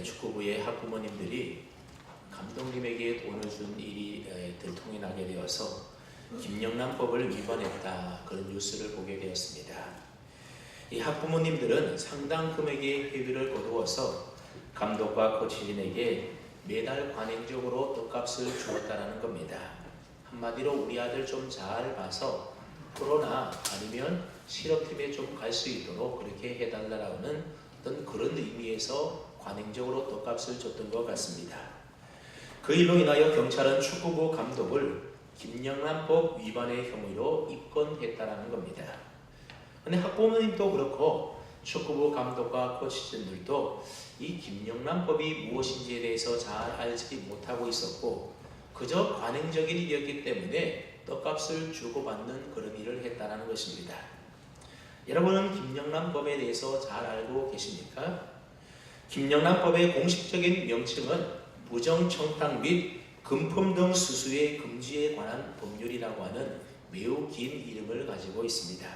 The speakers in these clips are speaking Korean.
축구부의 학부모님들이 감독님에게 돈을 준 일이 들통이 나게 되어서 김영란법을 위반했다, 그런 뉴스를 보게 되었습니다. 이 학부모님들은 상당 금액의 회비를 거두어서 감독과 코치진에게 매달 관행적으로 떡값을 주었다는 겁니다. 한마디로 우리 아들 좀 잘 봐서 프로나 아니면 실업팀에 좀 갈 수 있도록 그렇게 해달라는 어떤 그런 의미에서 관행적으로 떡값을 줬던 것 같습니다. 그 일로 인하여 경찰은 축구부 감독을 김영란법 위반의 혐의로 입건했다는 겁니다. 근데 학부모님도 그렇고 축구부 감독과 코치진들도 이 김영란법이 무엇인지에 대해서 잘 알지 못하고 있었고 그저 관행적인 일이었기 때문에 떡값을 주고받는 그런 일을 했다는 것입니다. 여러분은 김영란법에 대해서 잘 알고 계십니까? 김영란법의 공식적인 명칭은 부정청탁 및 금품 등 수수의 금지에 관한 법률이라고 하는 매우 긴 이름을 가지고 있습니다.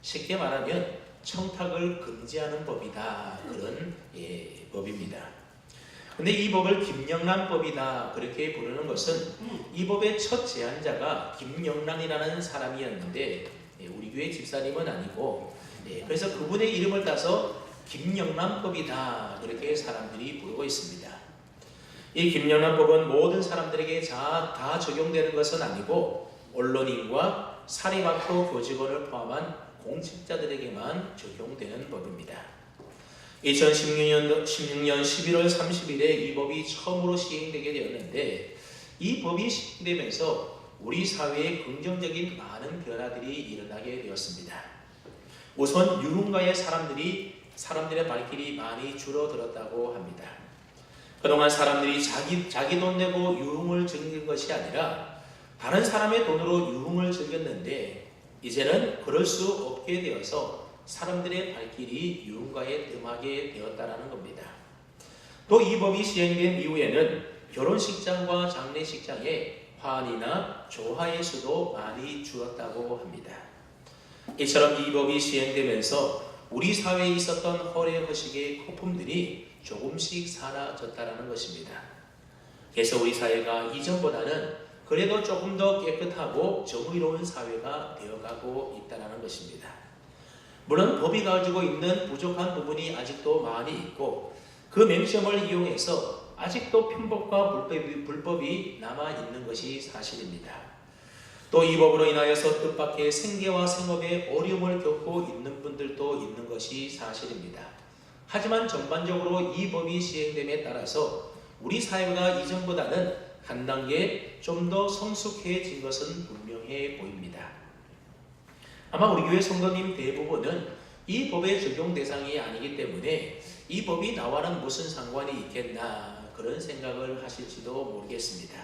쉽게 말하면 청탁을 금지하는 법이다, 그런 법입니다. 근데 이 법을 김영란법이다 그렇게 부르는 것은 이 법의 첫 제안자가 김영란이라는 사람이었는데 우리 교회 집사님은 아니고, 그래서 그분의 이름을 따서 김영란법이다 그렇게 사람들이 부르고 있습니다. 이 김영란법은 모든 사람들에게 다 적용되는 것은 아니고 언론인과 사립학교 교직원을 포함한 공직자들에게만 적용되는 법입니다. 2016년 11월 30일에 이 법이 처음으로 시행되게 되었는데 이 법이 시행되면서 우리 사회에 긍정적인 많은 변화들이 일어나게 되었습니다. 우선 유흥가의 사람들의 발길이 많이 줄어들었다고 합니다. 그동안 사람들이 자기 돈 내고 유흥을 즐긴 것이 아니라 다른 사람의 돈으로 유흥을 즐겼는데 이제는 그럴 수 없게 되어서 사람들의 발길이 유흥가에 뜸하게 되었다는 겁니다. 또 이 법이 시행된 이후에는 결혼식장과 장례식장에 환희나 조화의 수도 많이 줄었다고 합니다. 이처럼 이 법이 시행되면서 우리 사회에 있었던 허례허식의 거품들이 조금씩 사라졌다는 것입니다. 그래서 우리 사회가 이전보다는 그래도 조금 더 깨끗하고 정의로운 사회가 되어가고 있다는 것입니다. 물론 법이 가지고 있는 부족한 부분이 아직도 많이 있고 그 맹점을 이용해서 아직도 편법과 불법이 남아있는 것이 사실입니다. 또 이 법으로 인하여서 뜻밖의 생계와 생업에 어려움을 겪고 있는 분들도 있는 것이 사실입니다. 하지만 전반적으로 이 법이 시행됨에 따라서 우리 사회가 이전보다는 한 단계 좀 더 성숙해진 것은 분명해 보입니다. 아마 우리 교회 성도님 대부분은 이 법의 적용 대상이 아니기 때문에 이 법이 나와는 무슨 상관이 있겠나 그런 생각을 하실지도 모르겠습니다.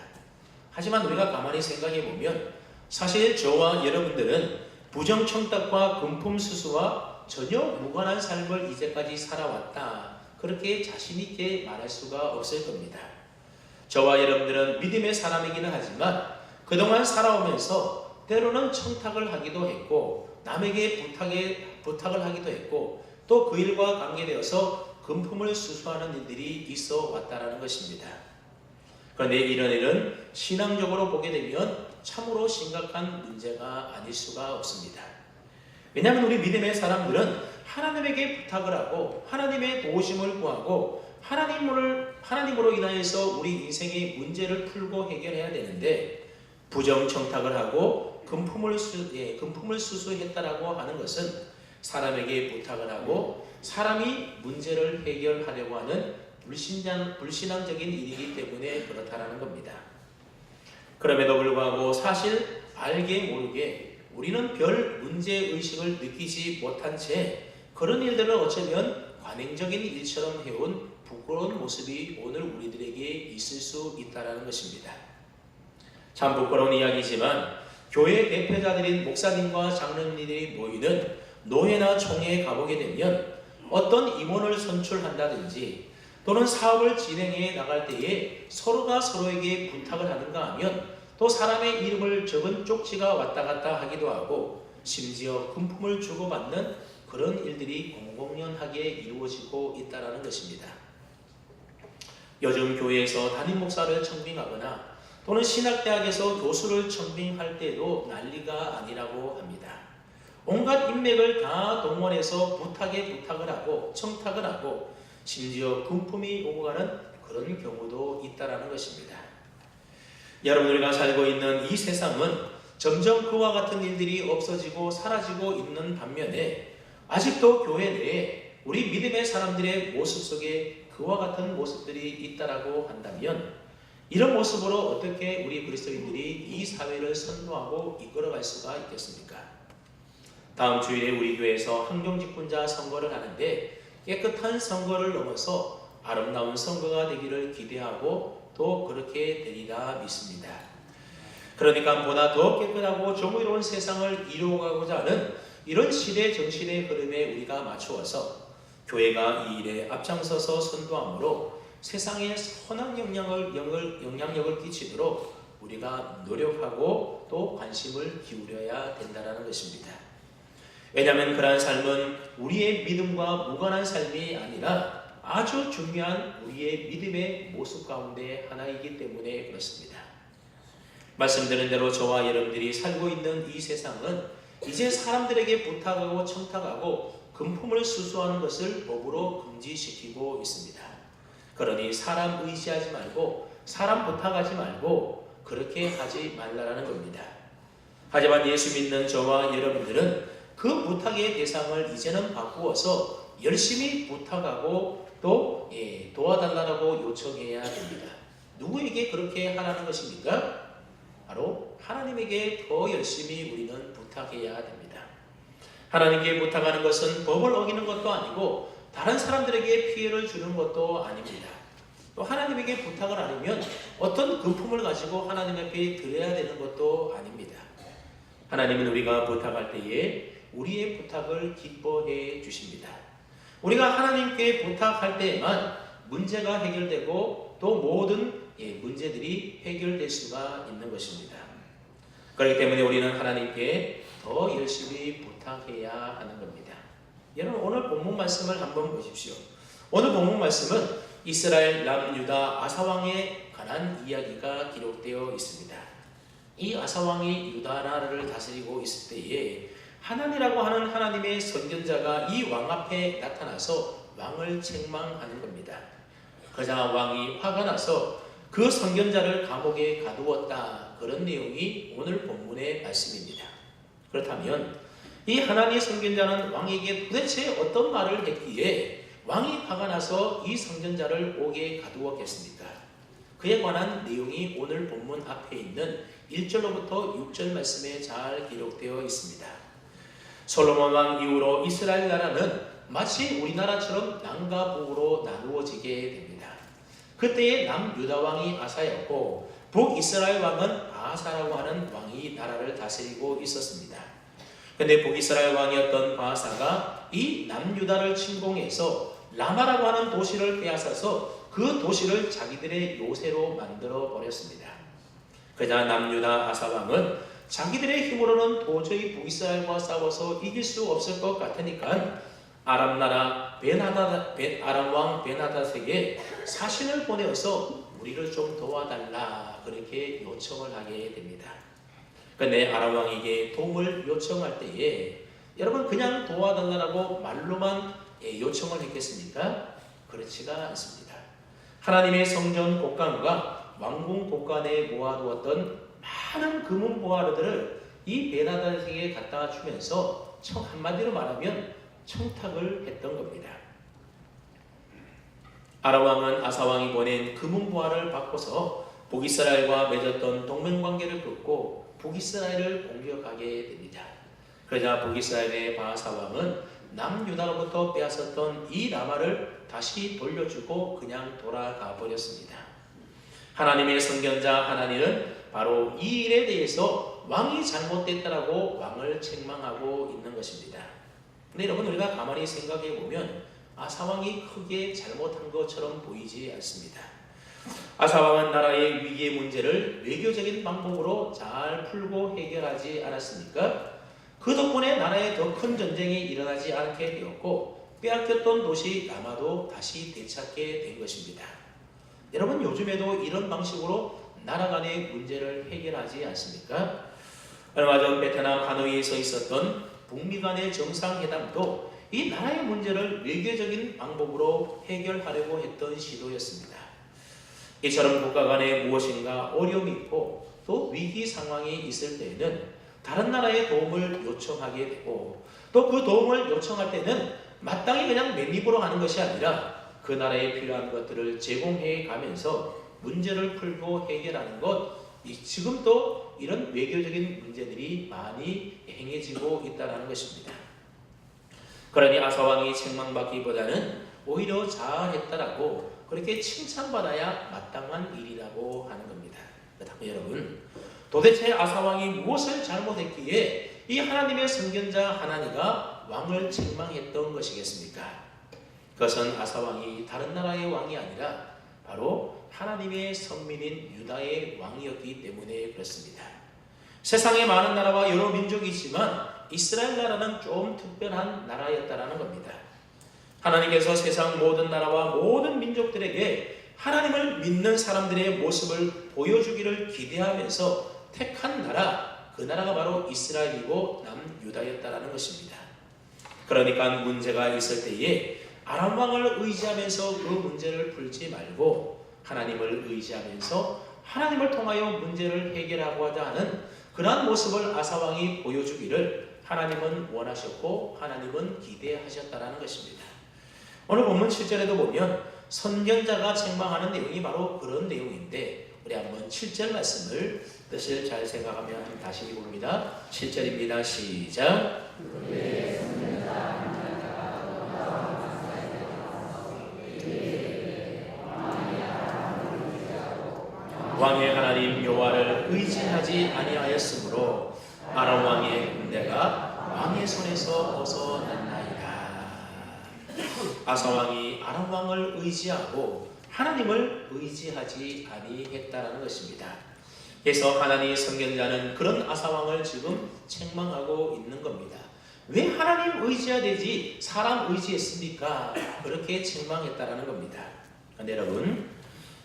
하지만 우리가 가만히 생각해 보면 사실 저와 여러분들은 부정청탁과 금품수수와 전혀 무관한 삶을 이제까지 살아왔다 그렇게 자신 있게 말할 수가 없을 겁니다. 저와 여러분들은 믿음의 사람이기는 하지만 그동안 살아오면서 때로는 청탁을 하기도 했고 남에게 부탁을 하기도 했고 또 그 일과 관계되어서 금품을 수수하는 일들이 있어 왔다는 것입니다. 그런데 이런 일은 신앙적으로 보게 되면 참으로 심각한 문제가 아닐 수가 없습니다. 왜냐하면 우리 믿음의 사람들은 하나님에게 부탁을 하고 하나님의 도우심을 구하고 하나님으로 인하여서 우리 인생의 문제를 풀고 해결해야 되는데 부정청탁을 하고 금품을 수수했다라고 하는 것은 사람에게 부탁을 하고 사람이 문제를 해결하려고 하는 불신앙적인 일이기 때문에 그렇다라는 겁니다. 그럼에도 불구하고 사실 알게 모르게 우리는 별 문제의식을 느끼지 못한 채 그런 일들을 어쩌면 관행적인 일처럼 해온 부끄러운 모습이 오늘 우리들에게 있을 수 있다는 것입니다. 참 부끄러운 이야기지만 교회 대표자들인 목사님과 장로님들이 모이는 노회나 총회에 가보게 되면 어떤 임원을 선출한다든지 또는 사업을 진행해 나갈 때에 서로가 서로에게 부탁을 하는가 하면 또 사람의 이름을 적은 쪽지가 왔다 갔다 하기도 하고 심지어 금품을 주고받는 그런 일들이 공공연하게 이루어지고 있다는 것입니다. 요즘 교회에서 담임 목사를 청빙하거나 또는 신학대학에서 교수를 청빙할 때도 난리가 아니라고 합니다. 온갖 인맥을 다 동원해서 부탁을 하고 청탁을 하고 심지어 금품이 오고 가는 그런 경우도 있다라는 것입니다. 여러분, 우리가 살고 있는 이 세상은 점점 그와 같은 일들이 없어지고 사라지고 있는 반면에 아직도 교회 내에 우리 믿음의 사람들의 모습 속에 그와 같은 모습들이 있다라고 한다면 이런 모습으로 어떻게 우리 그리스도인들이 이 사회를 선도하고 이끌어갈 수가 있겠습니까? 다음 주일에 우리 교회에서 환경직분자 선거를 하는데 깨끗한 선거를 넘어서 아름다운 선거가 되기를 기대하고 또 그렇게 되리라 믿습니다. 그러니까 보다 더 깨끗하고 정의로운 세상을 이루어가고자 하는 이런 시대 정신의 흐름에 우리가 맞추어서 교회가 이 일에 앞장서서 선도함으로 세상에 선한 영향력을 끼치도록 우리가 노력하고 또 관심을 기울여야 된다는 것입니다. 왜냐하면 그러한 삶은 우리의 믿음과 무관한 삶이 아니라 아주 중요한 우리의 믿음의 모습 가운데 하나이기 때문에 그렇습니다. 말씀드린 대로 저와 여러분들이 살고 있는 이 세상은 이제 사람들에게 부탁하고 청탁하고 금품을 수수하는 것을 법으로 금지시키고 있습니다. 그러니 사람 의지하지 말고 사람 부탁하지 말고 그렇게 하지 말라라는 겁니다. 하지만 예수 믿는 저와 여러분들은 그 부탁의 대상을 이제는 바꾸어서 열심히 부탁하고 또 도와달라고 요청해야 됩니다. 누구에게 그렇게 하라는 것입니까? 바로 하나님에게 더 열심히 우리는 부탁해야 됩니다. 하나님께 부탁하는 것은 법을 어기는 것도 아니고 다른 사람들에게 피해를 주는 것도 아닙니다. 또 하나님에게 부탁을 하려면 어떤 금품을 가지고 하나님 앞에 드려야 되는 것도 아닙니다. 하나님은 우리가 부탁할 때에 우리의 부탁을 기뻐해 주십니다. 우리가 하나님께 부탁할 때에만 문제가 해결되고 또 모든 문제들이 해결될 수가 있는 것입니다. 그렇기 때문에 우리는 하나님께 더 열심히 부탁해야 하는 겁니다. 여러분, 오늘 본문 말씀을 한번 보십시오. 오늘 본문 말씀은 이스라엘 남유다 아사왕에 관한 이야기가 기록되어 있습니다. 이 아사왕이 유다나라를 다스리고 있을 때에 하나님이라고 하는 하나님의 선견자가 이 왕 앞에 나타나서 왕을 책망하는 겁니다. 그러자 왕이 화가 나서 그 선견자를 감옥에 가두었다. 그런 내용이 오늘 본문의 말씀입니다. 그렇다면 이 하나님의 선견자는 왕에게 도대체 어떤 말을 했기에 왕이 화가 나서 이 선견자를 옥에 가두었겠습니까? 그에 관한 내용이 오늘 본문 앞에 있는 1절로부터 6절 말씀에 잘 기록되어 있습니다. 솔로몬 왕 이후로 이스라엘 나라는 마치 우리나라처럼 남과 북으로 나누어지게 됩니다. 그때의 남유다 왕이 아사였고 북이스라엘 왕은 바하사라고 하는 왕이 나라를 다스리고 있었습니다. 그런데 북이스라엘 왕이었던 바하사가 이 남유다를 침공해서 라마라고 하는 도시를 빼앗아서 그 도시를 자기들의 요새로 만들어 버렸습니다. 그러자 남유다 아사왕은 자기들의 힘으로는 도저히 북이스라엘과 싸워서 이길 수 없을 것 같으니까 아람 나라 아람 왕 베나닷에게 사신을 보내어서 우리를 좀 도와달라 그렇게 요청을 하게 됩니다. 그런데 아람 왕에게 도움을 요청할 때에 여러분 그냥 도와달라고 말로만 요청을 했겠습니까? 그렇지가 않습니다. 하나님의 성전 곡간과 왕궁 곡간에 모아두었던 많은 금은 보화들을 이 베나닷에게 갖다 주면서 한마디로 말하면 청탁을 했던 겁니다. 아람 왕은 아사 왕이 보낸 금은 보화를 바꿔서 북이스라엘과 맺었던 동맹관계를 끊고 북이스라엘을 공격하게 됩니다. 그러자 북이스라엘의 바하사 왕은 남유다로부터 빼앗았던 이 라마를 다시 돌려주고 그냥 돌아가 버렸습니다. 하나님의 선견자 하나님은 바로 이 일에 대해서 왕이 잘못됐다라고 왕을 책망하고 있는 것입니다. 근데 여러분 우리가 가만히 생각해 보면 아사왕이 크게 잘못한 것처럼 보이지 않습니다. 아사왕은 나라의 위기의 문제를 외교적인 방법으로 잘 풀고 해결하지 않았습니까? 그 덕분에 나라에 더 큰 전쟁이 일어나지 않게 되었고 빼앗겼던 도시 라마도 다시 되찾게 된 것입니다. 여러분 요즘에도 이런 방식으로 나라 간의 문제를 해결하지 않습니까? 얼마 전 베트남 하노이에서 있었던 북미 간의 정상회담도 이 나라의 문제를 외교적인 방법으로 해결하려고 했던 시도였습니다. 이처럼 국가 간에 무엇인가 어려움이 있고 또 위기 상황이 있을 때에는 다른 나라의 도움을 요청하게 되고 또 그 도움을 요청할 때는 마땅히 그냥 맨입으로 하는 것이 아니라 그 나라에 필요한 것들을 제공해 가면서 문제를 풀고 해결하는 것, 지금도 이런 외교적인 문제들이 많이 행해지고 있다는 것입니다. 그러니 아사왕이 책망받기보다는 오히려 잘했다라고 그렇게 칭찬받아야 마땅한 일이라고 하는 겁니다. 그렇다면 여러분, 도대체 아사왕이 무엇을 잘못했기에 이 하나님의 선견자 하나니가 왕을 책망했던 것이겠습니까? 그것은 아사왕이 다른 나라의 왕이 아니라 바로 하나님의 선민인 유다의 왕이었기 때문에 그렇습니다. 세상에 많은 나라와 여러 민족이 있지만 이스라엘 나라는 좀 특별한 나라였다라는 겁니다. 하나님께서 세상 모든 나라와 모든 민족들에게 하나님을 믿는 사람들의 모습을 보여주기를 기대하면서 택한 나라, 그 나라가 바로 이스라엘이고 남유다였다라는 것입니다. 그러니까 문제가 있을 때에 아람 왕을 의지하면서 그 문제를 풀지 말고 하나님을 의지하면서 하나님을 통하여 문제를 해결하고자 하는 그러한 모습을 아사왕이 보여주기를 하나님은 원하셨고 하나님은 기대하셨다라는 것입니다. 오늘 본문 7절에도 보면 선견자가 책망하는 내용이 바로 그런 내용인데 우리 한번 7절 말씀을 뜻을 잘 생각하며 다시 읽어봅니다. 7절입니다. 시작. 왕의 하나님 여호와를 의지하지 아니하였으므로 아람 왕의 군대가 왕의 손에서 벗어났나이다. 아사 왕이 아람 왕을 의지하고 하나님을 의지하지 아니했다라는 것입니다. 그래서 하나님의 선견자는 그런 아사 왕을 지금 책망하고 있는 겁니다. 왜 하나님 의지해야 되지 사람 의지했습니까? 그렇게 책망했다라는 겁니다. 그런데 여러분,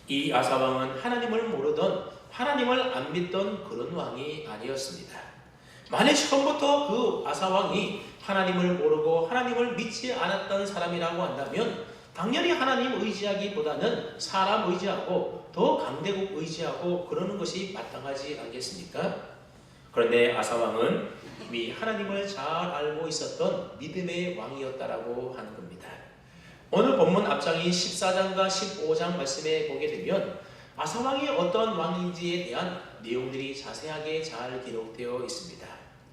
이 아사 왕은 하나님을 모르던 하나님을 안 믿던 그런 왕이 아니었습니다. 만약 처음부터 그 아사 왕이 하나님을 모르고 하나님을 믿지 않았던 사람이라고 한다면 당연히 하나님 의지하기보다는 사람 의지하고 더 강대국 의지하고 그러는 것이 마땅하지 않겠습니까? 그런데 아사 왕은 이미 하나님을 잘 알고 있었던 믿음의 왕이었다라고 하는 겁니다. 오늘 본문 앞장인 14장과 15장 말씀에 보게 되면 아사 왕이 어떤 왕인지에 대한 내용들이 자세하게 잘 기록되어 있습니다.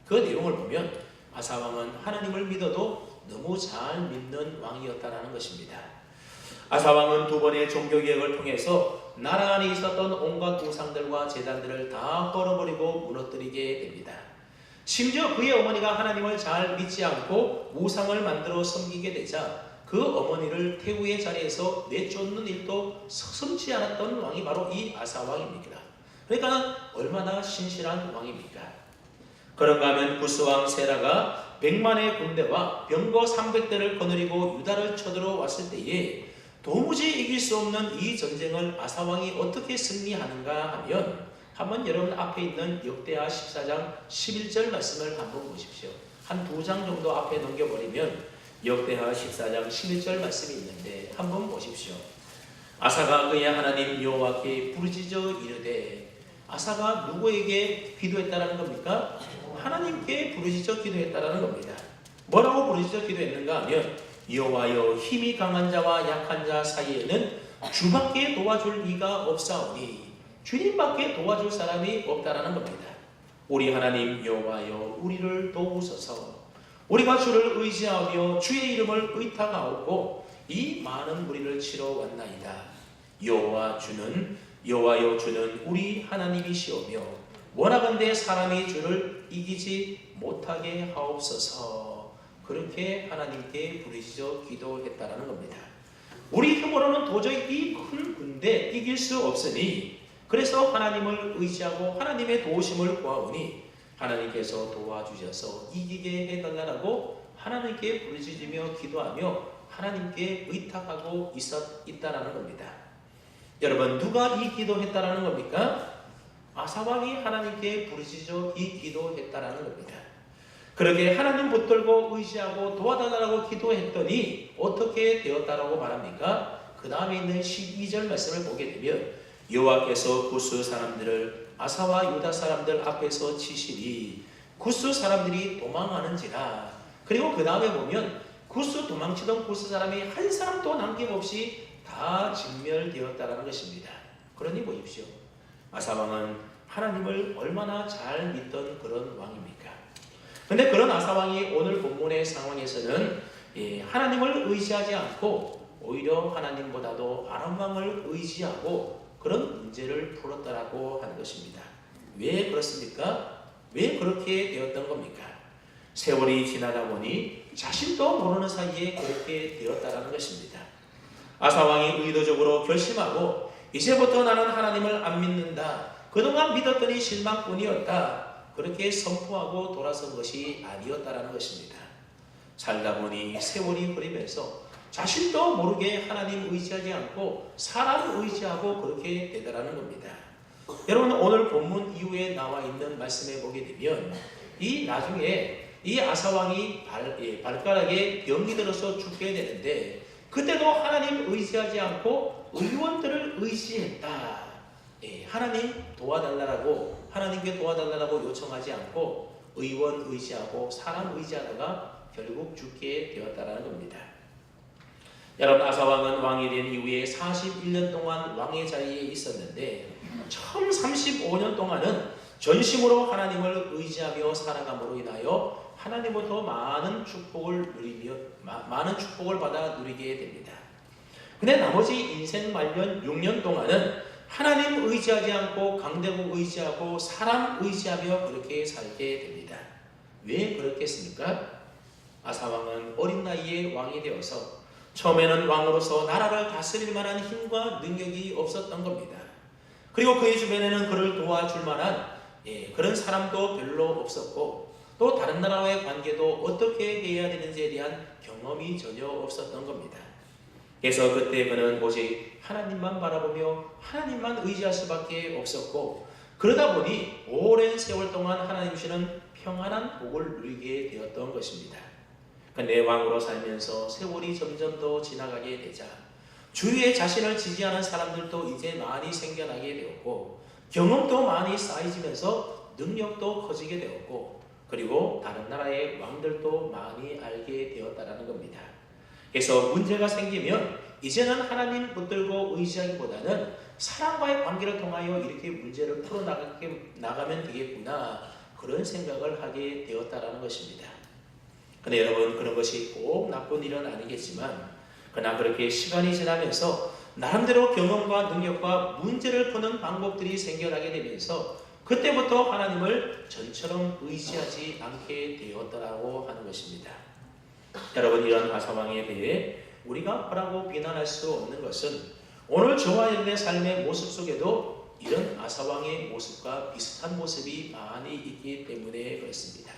그 내용을 보면 아사 왕은 하나님을 믿어도 너무 잘 믿는 왕이었다라는 것입니다. 아사 왕은 두 번의 종교개혁을 통해서 나라 안에 있었던 온갖 우상들과 제단들을 다 헐어버리고 무너뜨리게 됩니다. 심지어 그의 어머니가 하나님을 잘 믿지 않고 우상을 만들어 섬기게 되자 그 어머니를 태우의 자리에서 내쫓는 일도 서슴지 않았던 왕이 바로 이 아사 왕입니다. 그러니까 얼마나 신실한 왕입니까? 그런가 하면 구스왕 세라가 100만의 군대와 병거 300대를 거느리고 유다를 쳐들어왔을 때에 도무지 이길 수 없는 이 전쟁을 아사 왕이 어떻게 승리하는가 하면 한번 여러분 앞에 있는 역대하 14장 11절 말씀을 한번 보십시오. 한 두 장 정도 앞에 넘겨버리면 역대하 14장 11절 말씀이 있는데 한번 보십시오. 아사가 그의 하나님 여호와께 부르짖어 이르되, 아사가 누구에게 기도했다라는 겁니까? 하나님께 부르짖어 기도했다라는 겁니다. 뭐라고 부르짖어 기도했는가 하면 여호와여, 힘이 강한 자와 약한 자 사이에는 주밖에 도와줄 이가 없사오니 주님밖에 도와줄 사람이 없다라는 겁니다. 우리 하나님 여호와여, 우리를 도우소서. 우리가 주를 의지하며 주의 이름을 의탁하옵고 이 많은 무리를 치러 왔나이다. 여호와여, 주는 우리 하나님이시오며 원하건대 사람이 주를 이기지 못하게 하옵소서. 그렇게 하나님께 부르짖어 기도했다라는 겁니다. 우리 힘으로는 도저히 이 큰 군대 이길 수 없으니 그래서 하나님을 의지하고 하나님의 도우심을 구하오니 하나님께서 도와주셔서 이기게 해달라고 하나님께 부르짖으며 기도하며 하나님께 의탁하고 있다라는 겁니다. 여러분, 누가 이 기도했다라는 겁니까? 아사왕이 하나님께 부르짖어 이 기도했다라는 겁니다. 그렇게 하나님 붙들고 의지하고 도와달라고 기도했더니 어떻게 되었다라고 말합니까? 그 다음에 있는 12절 말씀을 보게 되면 여호와께서 구스 사람들을 아사와 유다 사람들 앞에서 치시니 구스 사람들이 도망하는지라. 그리고 그 다음에 보면 구스 도망치던 구스 사람이 한 사람도 남김없이 다 진멸되었다는 것입니다. 그러니 보십시오. 아사왕은 하나님을 얼마나 잘 믿던 그런 왕입니까? 근데 그런 아사왕이 오늘 본문의 상황에서는 하나님을 의지하지 않고 오히려 하나님보다도 아람왕을 의지하고 그런 문제를 풀었다라고 하는 것입니다. 왜 그렇습니까? 왜 그렇게 되었던 겁니까? 세월이 지나다 보니 자신도 모르는 사이에 그렇게 되었다라는 것입니다. 아사왕이 의도적으로 결심하고 이제부터 나는 하나님을 안 믿는다. 그동안 믿었더니 실망뿐이었다. 그렇게 선포하고 돌아선 것이 아니었다라는 것입니다. 살다 보니 세월이 흐르면서 자신도 모르게 하나님 의지하지 않고 사람 의지하고 그렇게 되더라는 겁니다. 여러분, 오늘 본문 이후에 나와 있는 말씀에 보게 되면 이 나중에 이 아사왕이 발가락에 병이 들어서 죽게 되는데 그때도 하나님 의지하지 않고 의원들을 의지했다. 하나님 도와달라고, 하나님께 도와달라고 요청하지 않고 의원 의지하고 사람 의지하다가 결국 죽게 되었다는 겁니다. 여러분, 아사왕은 왕이 된 이후에 41년 동안 왕의 자리에 있었는데 처음 35년 동안은 전심으로 하나님을 의지하며 살아감으로 인하여 하나님부터 많은 축복을 받아 누리게 됩니다. 근데 나머지 인생 말년 6년 동안은 하나님 의지하지 않고 강대국 의지하고 사람 의지하며 그렇게 살게 됩니다. 왜 그렇겠습니까? 아사왕은 어린 나이에 왕이 되어서 처음에는 왕으로서 나라를 다스릴 만한 힘과 능력이 없었던 겁니다. 그리고 그의 주변에는 그를 도와줄 만한 그런 사람도 별로 없었고 또 다른 나라와의 관계도 어떻게 해야 되는지에 대한 경험이 전혀 없었던 겁니다. 그래서 그때 그는 오직 하나님만 바라보며 하나님만 의지할 수밖에 없었고 그러다 보니 오랜 세월 동안 하나님 주시는 평안한 복을 누리게 되었던 것입니다. 내 왕으로 살면서 세월이 점점 더 지나가게 되자 주위에 자신을 지지하는 사람들도 이제 많이 생겨나게 되었고 경험도 많이 쌓이면서 능력도 커지게 되었고 그리고 다른 나라의 왕들도 많이 알게 되었다는 겁니다. 그래서 문제가 생기면 이제는 하나님 붙들고 의지하기보다는 사람과의 관계를 통하여 이렇게 문제를 풀어나가면 되겠구나 그런 생각을 하게 되었다는 것입니다. 근데 여러분, 그런 것이 꼭 나쁜 일은 아니겠지만 그러나 그렇게 시간이 지나면서 나름대로 경험과 능력과 문제를 푸는 방법들이 생겨나게 되면서 그때부터 하나님을 전처럼 의지하지 않게 되었다라고 하는 것입니다. 여러분, 이런 아사왕에 대해 우리가 뭐라고 비난할 수 없는 것은 오늘 저와 여러분의 삶의 모습 속에도 이런 아사왕의 모습과 비슷한 모습이 많이 있기 때문에 그렇습니다.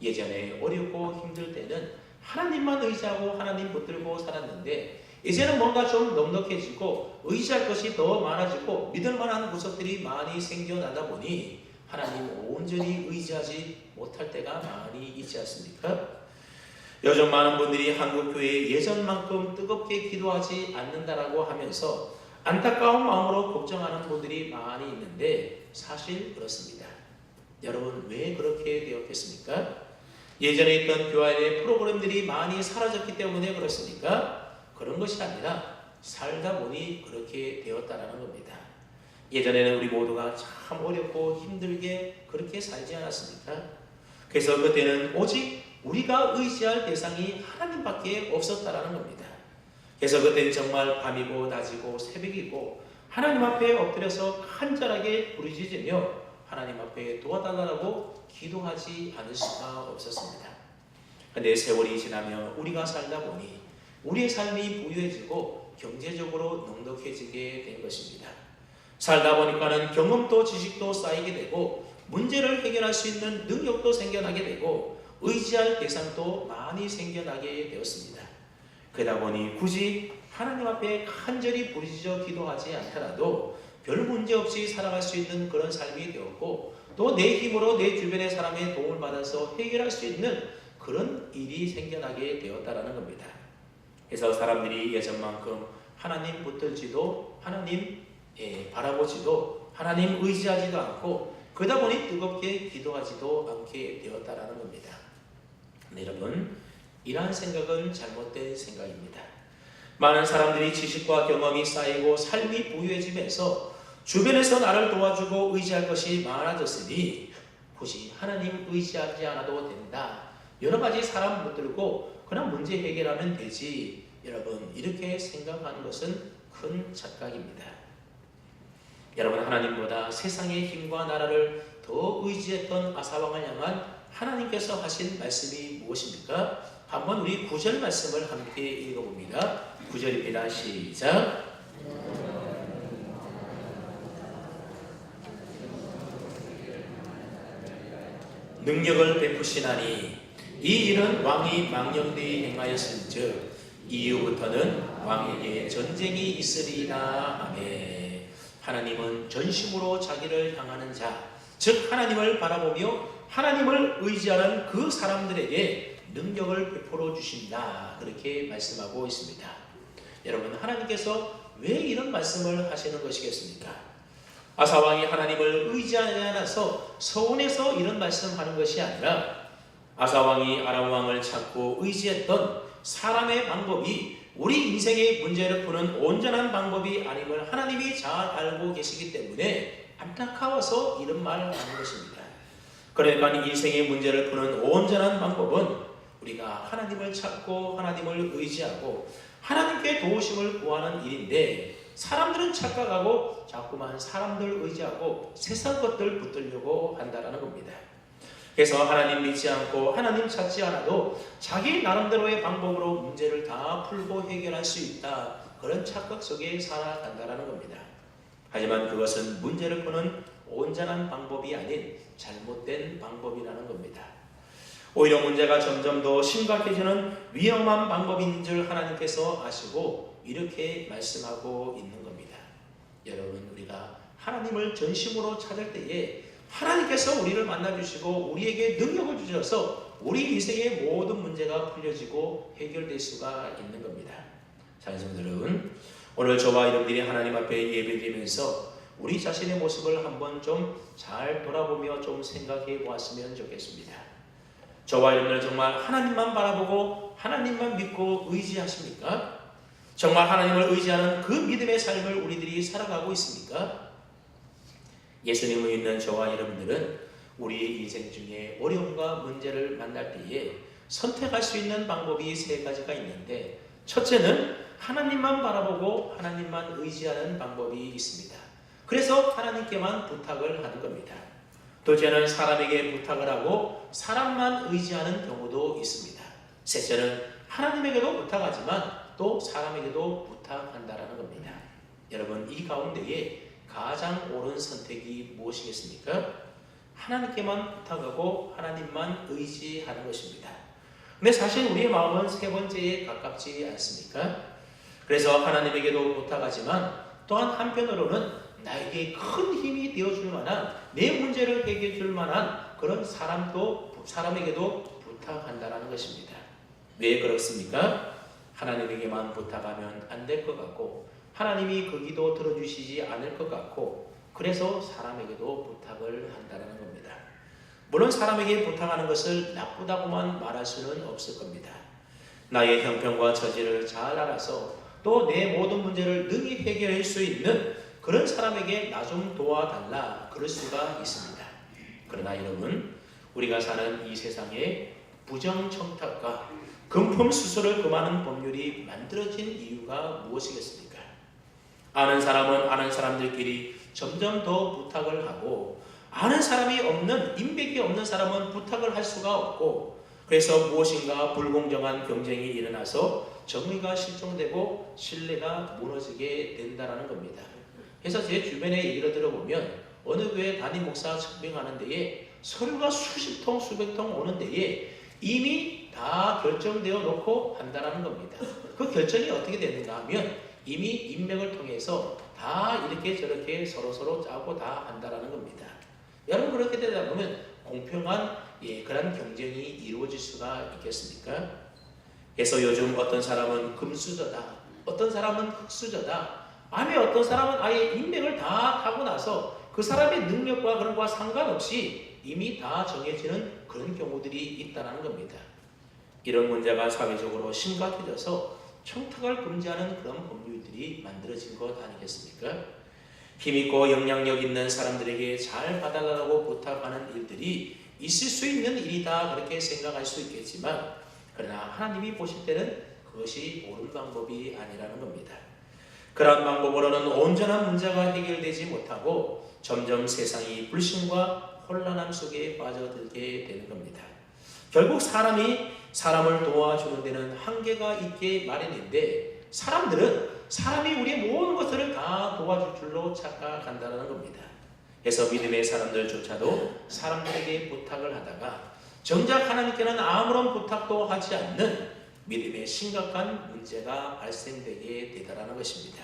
예전에 어렵고 힘들 때는 하나님만 의지하고 하나님 붙들고 살았는데 이제는 뭔가 좀 넉넉해지고 의지할 것이 더 많아지고 믿을 만한 구석들이 많이 생겨나다 보니 하나님 온전히 의지하지 못할 때가 많이 있지 않습니까? 요즘 많은 분들이 한국교회에 예전만큼 뜨겁게 기도하지 않는다라고 하면서 안타까운 마음으로 걱정하는 분들이 많이 있는데 사실 그렇습니다. 여러분, 왜 그렇게 되었겠습니까? 예전에 있던 교회의 프로그램들이 많이 사라졌기 때문에 그렇습니까? 그런 것이 아니라 살다 보니 그렇게 되었다라는 겁니다. 예전에는 우리 모두가 참 어렵고 힘들게 그렇게 살지 않았습니까? 그래서 그때는 오직 우리가 의지할 대상이 하나님밖에 없었다라는 겁니다. 그래서 그때는 정말 밤이고 낮이고 새벽이고 하나님 앞에 엎드려서 간절하게 부르짖으며 하나님 앞에 도와달라고 기도하지 않을 수가 없었습니다. 그런데 세월이 지나며 우리가 살다 보니 우리의 삶이 부유해지고 경제적으로 넉넉해지게 된 것입니다. 살다 보니까는 경험도 지식도 쌓이게 되고 문제를 해결할 수 있는 능력도 생겨나게 되고 의지할 대상도 많이 생겨나게 되었습니다. 그러다 보니 굳이 하나님 앞에 간절히 부르짖어 기도하지 않더라도 별 문제 없이 살아갈 수 있는 그런 삶이 되었고, 또 내 힘으로 내 주변의 사람의 도움을 받아서 해결할 수 있는 그런 일이 생겨나게 되었다라는 겁니다. 그래서 사람들이 예전만큼 하나님 붙들지도, 하나님 바라보지도, 하나님 의지하지도 않고, 그러다 보니 뜨겁게 기도하지도 않게 되었다라는 겁니다. 네, 여러분, 이러한 생각은 잘못된 생각입니다. 많은 사람들이 지식과 경험이 쌓이고 삶이 부유해지면서 주변에서 나를 도와주고 의지할 것이 많아졌으니 굳이 하나님 의지하지 않아도 된다, 여러 가지 사람 붙들고 그냥 문제 해결하면 되지, 여러분 이렇게 생각하는 것은 큰 착각입니다. 여러분, 하나님보다 세상의 힘과 나라를 더 의지했던 아사왕을 향한 하나님께서 하신 말씀이 무엇입니까? 한번 우리 9절 말씀을 함께 읽어봅니다. 9절입니다. 시작. 능력을 베푸시나니 이 일은 왕이 망령되이 행하였은즉 이후부터는 왕에게 전쟁이 있으리라. 아멘. 하나님은 전심으로 자기를 향하는 자, 즉 하나님을 바라보며 하나님을 의지하는 그 사람들에게 능력을 베풀어 주신다, 그렇게 말씀하고 있습니다. 여러분, 하나님께서 왜 이런 말씀을 하시는 것이겠습니까? 아사왕이 하나님을 의지하지 않아서 서운해서 이런 말씀하는 것이 아니라, 아사왕이 아람 왕을 찾고 의지했던 사람의 방법이 우리 인생의 문제를 푸는 온전한 방법이 아님을 하나님이 잘 알고 계시기 때문에 안타까워서 이런 말을 하는 것입니다. 그러니까 인생의 문제를 푸는 온전한 방법은 우리가 하나님을 찾고 하나님을 의지하고 하나님께 도우심을 구하는 일인데, 사람들은 착각하고 자꾸만 사람들 의지하고 세상 것들 붙들려고 한다는 겁니다. 그래서 하나님 믿지 않고 하나님 찾지 않아도 자기 나름대로의 방법으로 문제를 다 풀고 해결할 수 있다, 그런 착각 속에 살아간다는 겁니다. 하지만 그것은 문제를 푸는 온전한 방법이 아닌 잘못된 방법이라는 겁니다. 오히려 문제가 점점 더 심각해지는 위험한 방법인 줄 하나님께서 아시고 이렇게 말씀하고 있는 겁니다. 여러분, 우리가 하나님을 전심으로 찾을 때에 하나님께서 우리를 만나주시고 우리에게 능력을 주셔서 우리 인생의 모든 문제가 풀려지고 해결될 수가 있는 겁니다. 자녀들 여러분, 오늘 저와 여러분들이 하나님 앞에 예배드리면서 우리 자신의 모습을 한번 좀 잘 돌아보며 좀 생각해 보았으면 좋겠습니다. 저와 여러분들 정말 하나님만 바라보고 하나님만 믿고 의지하십니까? 정말 하나님을 의지하는 그 믿음의 삶을 우리들이 살아가고 있습니까? 예수님을 믿는 저와 여러분들은 우리의 인생 중에 어려움과 문제를 만날 때에 선택할 수 있는 방법이 세 가지가 있는데, 첫째는 하나님만 바라보고 하나님만 의지하는 방법이 있습니다. 그래서 하나님께만 부탁을 하는 겁니다. 둘째는 사람에게 부탁을 하고 사람만 의지하는 경우도 있습니다. 셋째는 하나님에게도 부탁하지만 또 사람에게도 부탁한다라는 겁니다. 여러분, 이 가운데에 가장 옳은 선택이 무엇이겠습니까? 하나님께만 부탁하고 하나님만 의지하는 것입니다. 근데 사실 우리의 마음은 세 번째에 가깝지 않습니까? 그래서 하나님에게도 부탁하지만 또한 한편으로는 나에게 큰 힘이 되어줄 만한, 내 문제를 해결해 줄 만한 그런 사람에게도 부탁한다는 것입니다. 왜 그렇습니까? 하나님에게만 부탁하면 안 될 것 같고 하나님이 그 기도 들어주시지 않을 것 같고, 그래서 사람에게도 부탁을 한다는 겁니다. 물론 사람에게 부탁하는 것을 나쁘다고만 말할 수는 없을 겁니다. 나의 형편과 처지를 잘 알아서 또 내 모든 문제를 능히 해결할 수 있는 그런 사람에게 나 좀 도와달라, 그럴 수가 있습니다. 그러나 여러분, 우리가 사는 이 세상에 부정청탁과 금품수수를 금하는 법률이 만들어진 이유가 무엇이겠습니까? 아는 사람은 아는 사람들끼리 점점 더 부탁을 하고, 아는 사람이 없는, 인맥이 없는 사람은 부탁을 할 수가 없고, 그래서 무엇인가 불공정한 경쟁이 일어나서 정의가 실종되고 신뢰가 무너지게 된다는 겁니다. 그래서 제 주변에 얘기를 들어보면 어느 교회 담임 목사 청빙하는 데에 서류가 수십 통 수백 통 오는 데에 이미 다 결정되어 놓고 한다는 겁니다. 그 결정이 어떻게 되는가 하면 이미 인맥을 통해서 다 이렇게 저렇게 서로 짜고 다 한다는 겁니다. 여러분 그렇게 되다 보면 공평한 그런 경쟁이 이루어질 수가 있겠습니까? 그래서 요즘 어떤 사람은 금수저다, 어떤 사람은 흑수저다, 아니 어떤 사람은 아예 인맥을 다 타고 나서 그 사람의 능력과 그런 거와 상관없이 이미 다 정해지는 그런 경우들이 있다는 겁니다. 이런 문제가 사회적으로 심각해져서 청탁을 금지하는 그런 법률들이 만들어진 것 아니겠습니까? 힘있고 영향력 있는 사람들에게 잘 봐달라고 부탁하는 일들이 있을 수 있는 일이다 그렇게 생각할 수 있겠지만 그러나 하나님이 보실 때는 그것이 옳은 방법이 아니라는 겁니다. 그러한 방법으로는 온전한 문제가 해결되지 못하고 점점 세상이 불신과 혼란함 속에 빠져들게 되는 겁니다. 결국 사람이 사람을 도와주는 데는 한계가 있게 마련인데 사람이 우리의 모든 것들을 다 도와줄 줄로 착각한다는 겁니다. 그래서 믿음의 사람들조차도 사람들에게 부탁을 하다가 정작 하나님께는 아무런 부탁도 하지 않는 믿음의 심각한 문제가 발생되게 되더라는 것입니다.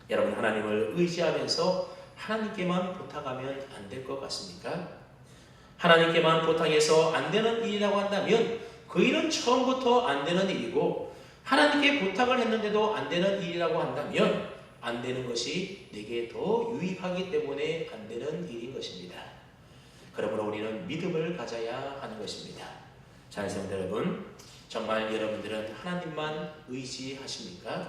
여러분 하나님을 의지하면서 하나님께만 부탁하면 안 될 것 같습니까? 하나님께만 부탁해서 안 되는 일이라고 한다면 그 일은 처음부터 안 되는 일이고 하나님께 부탁을 했는데도 안 되는 일이라고 한다면 안 되는 것이 내게 더 유익하기 때문에 안 되는 일인 것입니다. 그러므로 우리는 믿음을 가져야 하는 것입니다. 자녀들 여러분, 정말 여러분들은 하나님만 의지하십니까?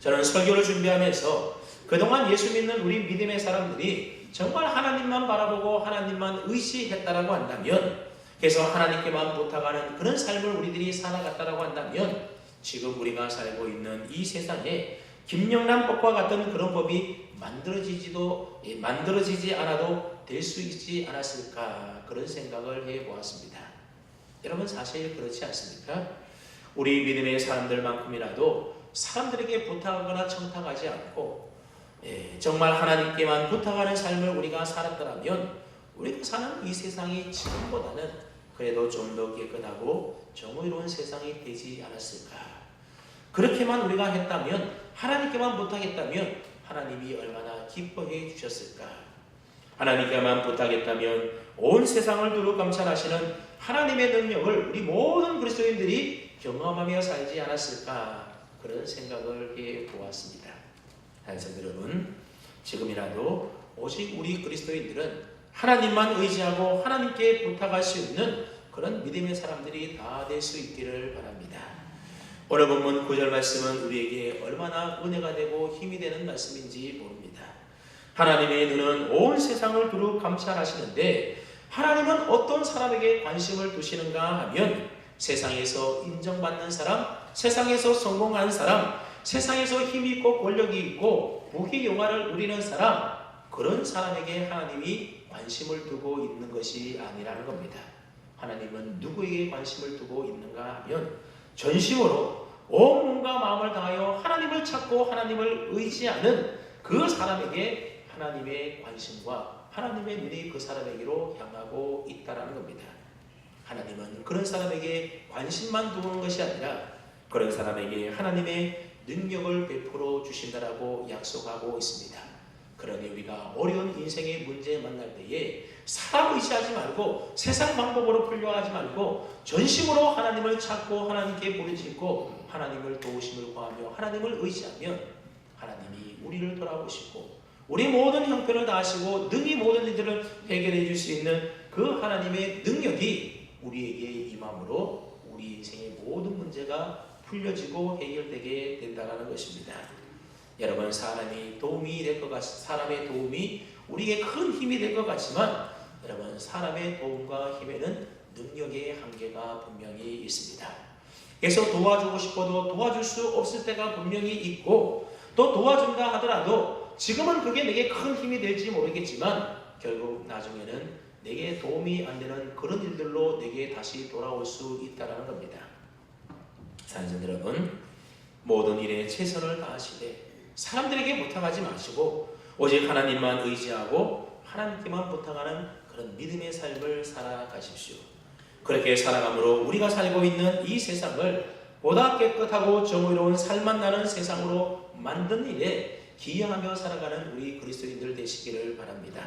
저는 설교를 준비하면서 그동안 예수 믿는 우리 믿음의 사람들이 정말 하나님만 바라보고 하나님만 의지했다라고 한다면, 그래서 하나님께만 부탁하는 그런 삶을 우리들이 살아갔다라고 한다면 지금 우리가 살고 있는 이 세상에 김영란법과 같은 그런 법이 만들어지지 않아도 될 수 있지 않았을까 그런 생각을 해보았습니다. 여러분 사실 그렇지 않습니까? 우리 믿음의 사람들만큼이라도 사람들에게 부탁하거나 청탁하지 않고 정말 하나님께만 부탁하는 삶을 우리가 살았더라면 우리가 사는 이 세상이 지금보다는 그래도 좀 더 깨끗하고 정의로운 세상이 되지 않았을까. 그렇게만 우리가 했다면, 하나님께만 부탁했다면 하나님이 얼마나 기뻐해 주셨을까. 하나님께만 부탁했다면 온 세상을 두루 감찰하시는 하나님의 능력을 우리 모든 그리스도인들이 경험하며 살지 않았을까 그런 생각을 해보았습니다. 사랑하는 여러분, 지금이라도 오직 우리 그리스도인들은 하나님만 의지하고 하나님께 부탁할 수 있는 그런 믿음의 사람들이 다 될 수 있기를 바랍니다. 오늘 본문 9절 말씀은 우리에게 얼마나 은혜가 되고 힘이 되는 말씀인지 모릅니다. 하나님의 눈은 온 세상을 두루 감찰하시는데 하나님은 어떤 사람에게 관심을 두시는가 하면 세상에서 인정받는 사람, 세상에서 성공한 사람, 세상에서 힘이 있고 권력이 있고 부귀 영화를 누리는 사람, 그런 사람에게 하나님이 관심을 두고 있는 것이 아니라는 겁니다. 하나님은 누구에게 관심을 두고 있는가 하면 전심으로 온 몸과 마음을 다하여 하나님을 찾고 하나님을 의지하는 그 사람에게 하나님의 관심과 하나님의 눈이 그 사람에게로 향하고 있다는 겁니다. 하나님은 그런 사람에게 관심만 두는 것이 아니라 그런 사람에게 하나님의 능력을 베풀어 주신다라고 약속하고 있습니다. 그러니 우리가 어려운 인생의 문제 만날 때에 사람 의지하지 말고 세상 방법으로 풀려 하지 말고 전심으로 하나님을 찾고 하나님께 부르짖고 하나님을 도우심을 구하며 하나님을 의지하면 하나님이 우리를 돌아보시고 우리 모든 형편을 다하시고 능히 모든 일들을 해결해 줄 수 있는 그 하나님의 능력이 우리에게 임함으로 우리 인생의 모든 문제가 풀려지고 해결되게 된다는 것입니다. 여러분, 사람의 도움이 우리에게 큰 힘이 될 것 같지만 여러분, 사람의 도움과 힘에는 능력의 한계가 분명히 있습니다. 그래서 도와주고 싶어도 도와줄 수 없을 때가 분명히 있고 또 도와준다 하더라도 지금은 그게 내게 큰 힘이 될지 모르겠지만 결국 나중에는 내게 도움이 안 되는 그런 일들로 내게 다시 돌아올 수 있다는 겁니다. 사랑하는 여러분, 모든 일에 최선을 다하시되 사람들에게 부탁하지 마시고 오직 하나님만 의지하고 하나님께만 부탁하는 그런 믿음의 삶을 살아가십시오. 그렇게 살아감으로 우리가 살고 있는 이 세상을 보다 깨끗하고 정의로운 살맛 나는 세상으로 만든 일에 기여하며 살아가는 우리 그리스도인들 되시기를 바랍니다.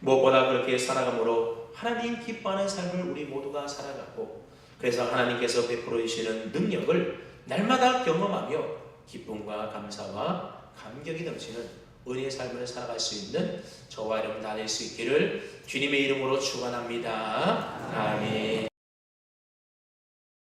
무엇보다 그렇게 살아감으로 하나님 기뻐하는 삶을 우리 모두가 살아가고, 그래서 하나님께서 베풀어 주시는 능력을 날마다 경험하며 기쁨과 감사와 감격이 넘치는 은혜의 삶을 살아갈 수 있는 저와 여러분 다 될 수 있기를 주님의 이름으로 축원합니다. 아멘.